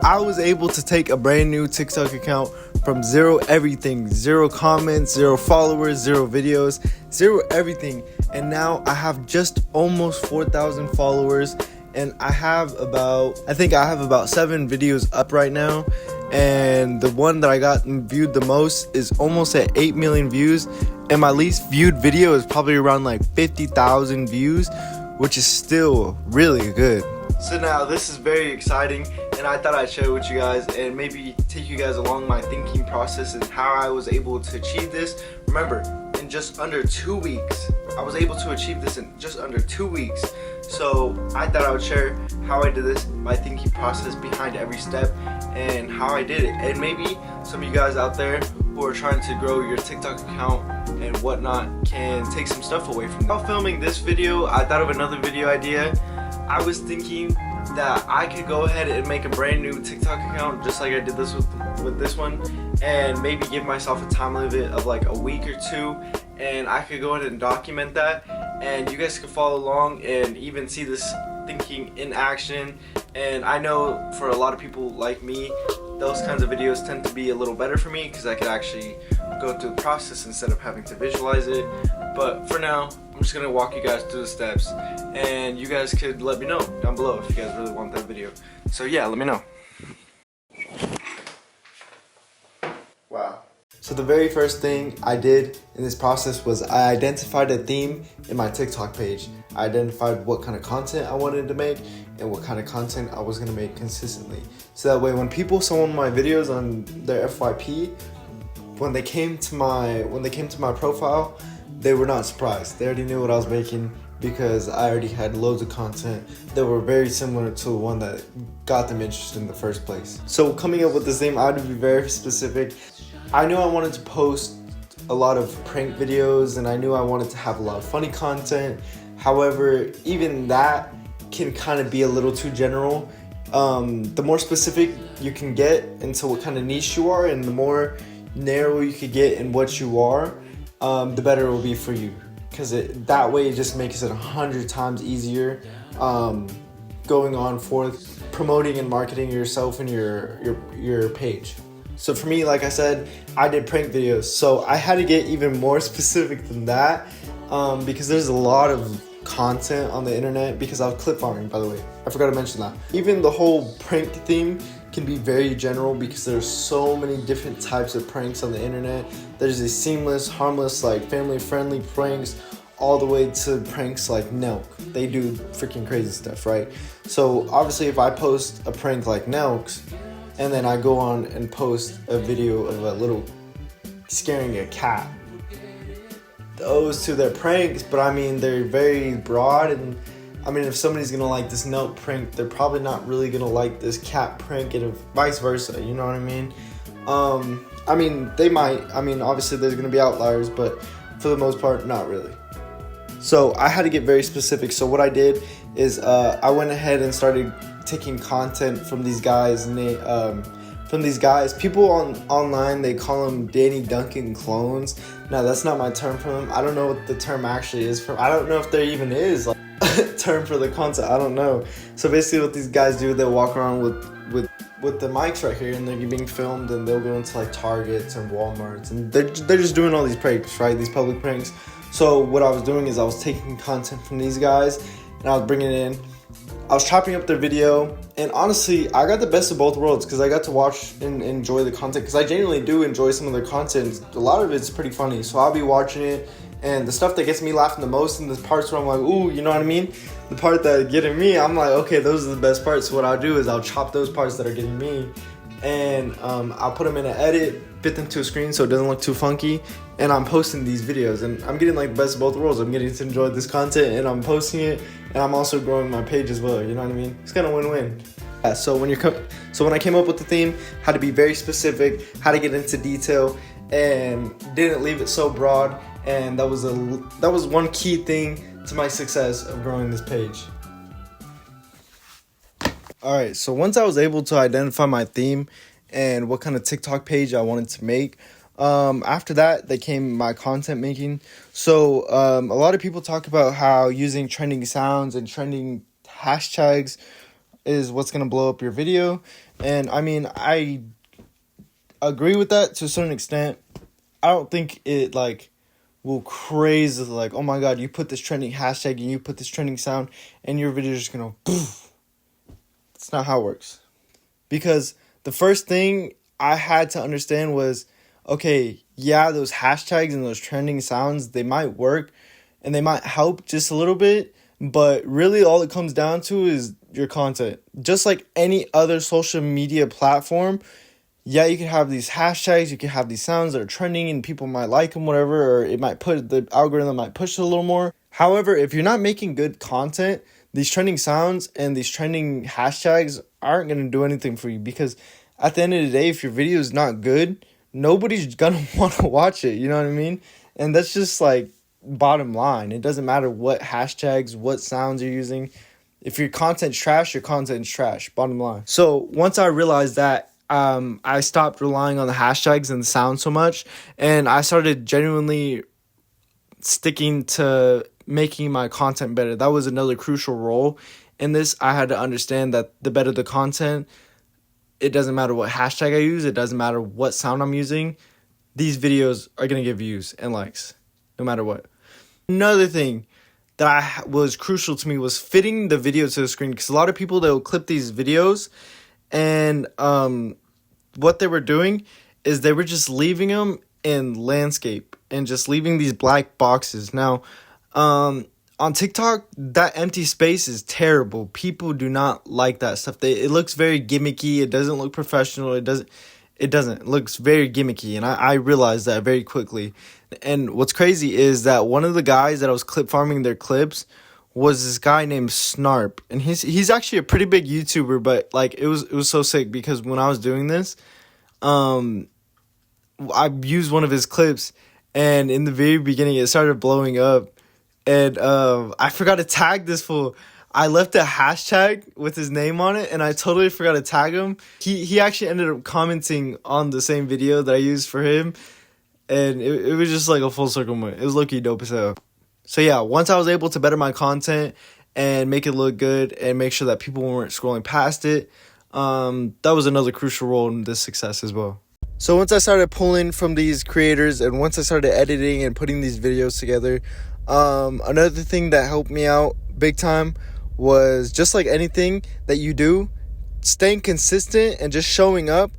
I was able to take a brand new TikTok account from zero everything, zero comments, zero followers, zero videos, zero everything. And now I have just almost 4,000 followers, and I think I have about 7 videos up right now. And the one that I got viewed the most is almost at 8 million views. And my least viewed video is probably around like 50,000 views, which is still really good. So now this is very exciting, and I thought I'd share it with you guys and maybe take you guys along my thinking process and how I was able to achieve this. Remember, in just under 2 weeks, I was able to achieve this in just under 2 weeks. So I thought I would share how I did this, my thinking process behind every step, and how I did it. And maybe some of you guys out there who are trying to grow your TikTok account and whatnot can take some stuff away from them. While filming this video, I thought of another video idea. I was thinking that I could go ahead and make a brand new TikTok account just like I did this with this one, and maybe give myself a time limit of like a week or 2, and I could go ahead and document that, and you guys could follow along and even see this thinking in action. And I know for a lot of people like me, those kinds of videos tend to be a little better for me because I could actually go through the process instead of having to visualize it. But for now, I'm just gonna walk you guys through the steps, and you guys could let me know down below if you guys really want that video. So yeah, let me know. Wow. So the very first thing I did in this process was I identified a theme in my TikTok page. I identified what kind of content I wanted to make and what kind of content I was gonna make consistently. So that way when people saw one of my videos on their FYP, when they came to my profile, they were not surprised. They already knew what I was making because I already had loads of content that were very similar to the one that got them interested in the first place. So coming up with this theme, I had to be very specific. I knew I wanted to post a lot of prank videos, and I knew I wanted to have a lot of funny content. However, even that can kind of be a little too general. The more specific you can get into what kind of niche you are, and the more narrow you could get in what you are, the better it will be for you, because that way it just makes it 100 times easier going on forth promoting and marketing yourself and your page. So for me, like I said, I did prank videos, so I had to get even more specific than that, because there's a lot of content on the internet. Because I was clip farming, by the way, I forgot to mention that. Even the whole prank theme can be very general because there's so many different types of pranks on the internet. There's these seamless, harmless, like family-friendly pranks, all the way to pranks like Nelk. They do freaking crazy stuff, right? So obviously if I post a prank like Nelk's, and then I go on and post a video of a little scaring a cat, those two, they're pranks, but I mean, they're very broad. And I mean, if somebody's gonna like this Nelk prank, they're probably not really gonna like this cat prank, and vice versa, you know what I mean? I mean, they might. I mean, obviously there's gonna be outliers, but for the most part, not really. So I had to get very specific. So what I did is I went ahead and started taking content from these guys, and people online, they call them Danny Duncan clones. Now that's not my term for them. I don't know what the term actually is for. I don't know if there even is like a term for the content. I don't know. So basically what these guys do, they'll walk around with the mics right here, and they're being filmed, and they'll go into like Targets and Walmarts, and they're just doing all these pranks, right? These public pranks. So what I was doing is I was taking content from these guys, and I was bringing it in. I was chopping up their video, and honestly, I got the best of both worlds because I got to watch and enjoy the content, because I genuinely do enjoy some of their content. A lot of it's pretty funny, so I'll be watching it, and the stuff that gets me laughing the most, and the parts where I'm like, ooh, you know what I mean? The part that getting me, I'm like, okay, those are the best parts. So what I'll do is I'll chop those parts that are getting me, and I'll put them in an edit, fit them to a screen so it doesn't look too funky, and I'm posting these videos, and I'm getting like the best of both worlds. I'm getting to enjoy this content, and I'm posting it, and I'm also growing my page as well, you know what I mean? It's kind of win-win. Yeah, so when I came up with the theme, had to be very specific, had to get into detail, and didn't leave it so broad, and that was one key thing to my success of growing this page. Alright, so once I was able to identify my theme and what kind of TikTok page I wanted to make, after that, came my content making. So a lot of people talk about how using trending sounds and trending hashtags is what's going to blow up your video. And I mean, I agree with that to a certain extent. I don't think it like will craze like, oh my god, you put this trending hashtag and you put this trending sound and your video is just gonna poof. That's not how it works. Because the first thing I had to understand was, okay, yeah, those hashtags and those trending sounds, they might work and they might help just a little bit, but really all it comes down to is your content. Just like any other social media platform, yeah, you can have these hashtags, you can have these sounds that are trending and people might like them, whatever, or it might put, the algorithm might push it a little more. However, if you're not making good content, these trending sounds and these trending hashtags aren't going to do anything for you, because at the end of the day, if your video is not good, nobody's going to want to watch it, you know what I mean? And that's just like bottom line. It doesn't matter what hashtags, what sounds you're using. If your content's trash, your content's trash, bottom line. So once I realized that, I stopped relying on the hashtags and the sound so much, and I started genuinely sticking to making my content better. That was another crucial role in this. I had to understand that the better the content, it doesn't matter what hashtag I use, it doesn't matter what sound I'm using, these videos are going to get views and likes, no matter what. Another thing that was crucial to me was fitting the video to the screen, because a lot of people, they'll clip these videos and what they were doing is they were just leaving them in landscape and just leaving these black boxes. Now, on TikTok, that empty space is terrible. People do not like that stuff. It looks very gimmicky. It doesn't look professional. It doesn't. It looks very gimmicky, and I realized that very quickly. And what's crazy is that one of the guys that I was clip farming their clips was this guy named Snarp, and he's actually a pretty big YouTuber, but like it was so sick because when I was doing this, I used one of his clips, and in the very beginning it started blowing up, and I forgot to tag this fool. I left a hashtag with his name on it, and I totally forgot to tag him. He actually ended up commenting on the same video that I used for him, and it was just like a full circle moment. It was low-key dope as hell. So yeah, once I was able to better my content and make it look good and make sure that people weren't scrolling past it, that was another crucial role in this success as well. So once I started pulling from these creators and once I started editing and putting these videos together, another thing that helped me out big time was, just like anything that you do, staying consistent and just showing up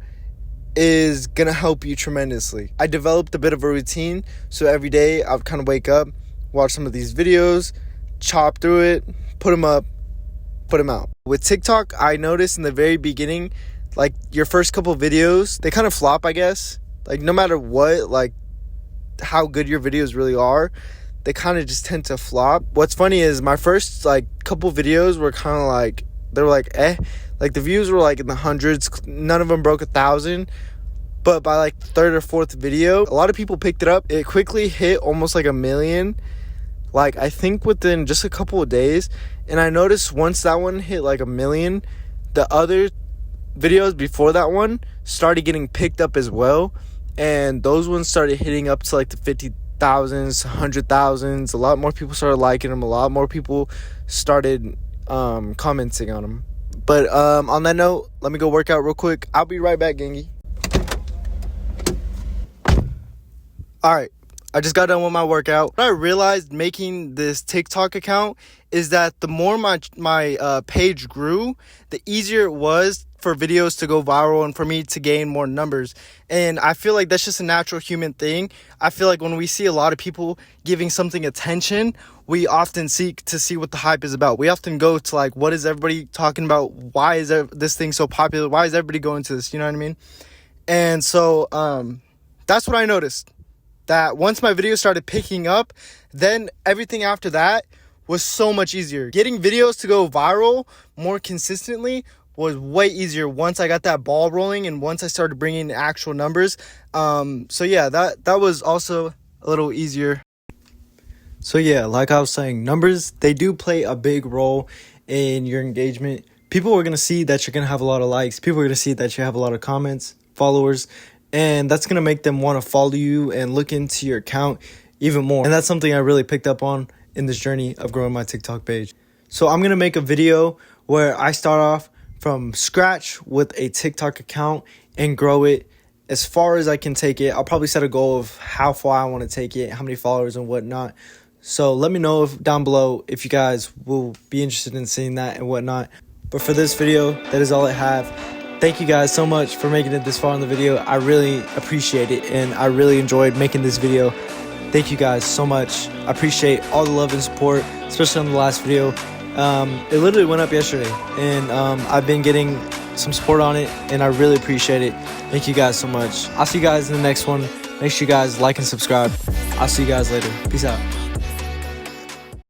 is gonna help you tremendously. I developed a bit of a routine, so every day I would kind of wake up, watch some of these videos, chop through it, put them up, put them out. With TikTok, I noticed in the very beginning, like your first couple videos, they kind of flop, I guess. Like no matter what, like how good your videos really are, they kind of just tend to flop. What's funny is my first like couple videos were kind of like, they were like like the views were like in the hundreds, none of them broke 1,000. But by like third or fourth video, a lot of people picked it up. It quickly hit almost like 1 million, like I think within just a couple of days. And I noticed once that one hit like 1 million, the other videos before that one started getting picked up as well, and those ones started hitting up to like the 50,000s, 100,000s. A lot more people started liking them. A lot more people started commenting on them. But on that note, let me go work out real quick. I'll be right back, gangy. All right, I just got done with my workout. What I realized making this TikTok account is that the more my page grew, the easier it was for videos to go viral and for me to gain more numbers. And I feel like that's just a natural human thing. I feel like when we see a lot of people giving something attention, we often seek to see what the hype is about. We often go to like, what is everybody talking about? Why is this thing so popular? Why is everybody going to this? You know what I mean? And so that's what I noticed. That once my videos started picking up, then everything after that was so much easier. Getting videos to go viral more consistently was way easier once I got that ball rolling and once I started bringing in actual numbers. So yeah, that was also a little easier. So yeah, like I was saying, numbers, they do play a big role in your engagement. People are going to see that you're going to have a lot of likes. People are going to see that you have a lot of comments, followers, and that's going to make them want to follow you and look into your account even more. And that's something I really picked up on in this journey of growing my TikTok page. So I'm going to make a video where I start off from scratch with a TikTok account and grow it as far as I can take it. I'll probably set a goal of how far I want to take it, how many followers and whatnot. So let me know down below if you guys will be interested in seeing that and whatnot. But for this video, that is all I have. Thank you guys so much for making it this far in the video. I really appreciate it, and I really enjoyed making this video. Thank you guys so much. I appreciate all the love and support, especially on the last video. It literally went up yesterday, and I've been getting some support on it, and I really appreciate it. Thank you guys so much. I'll see you guys in the next one. Make sure you guys like and subscribe. I'll see you guys later. Peace out.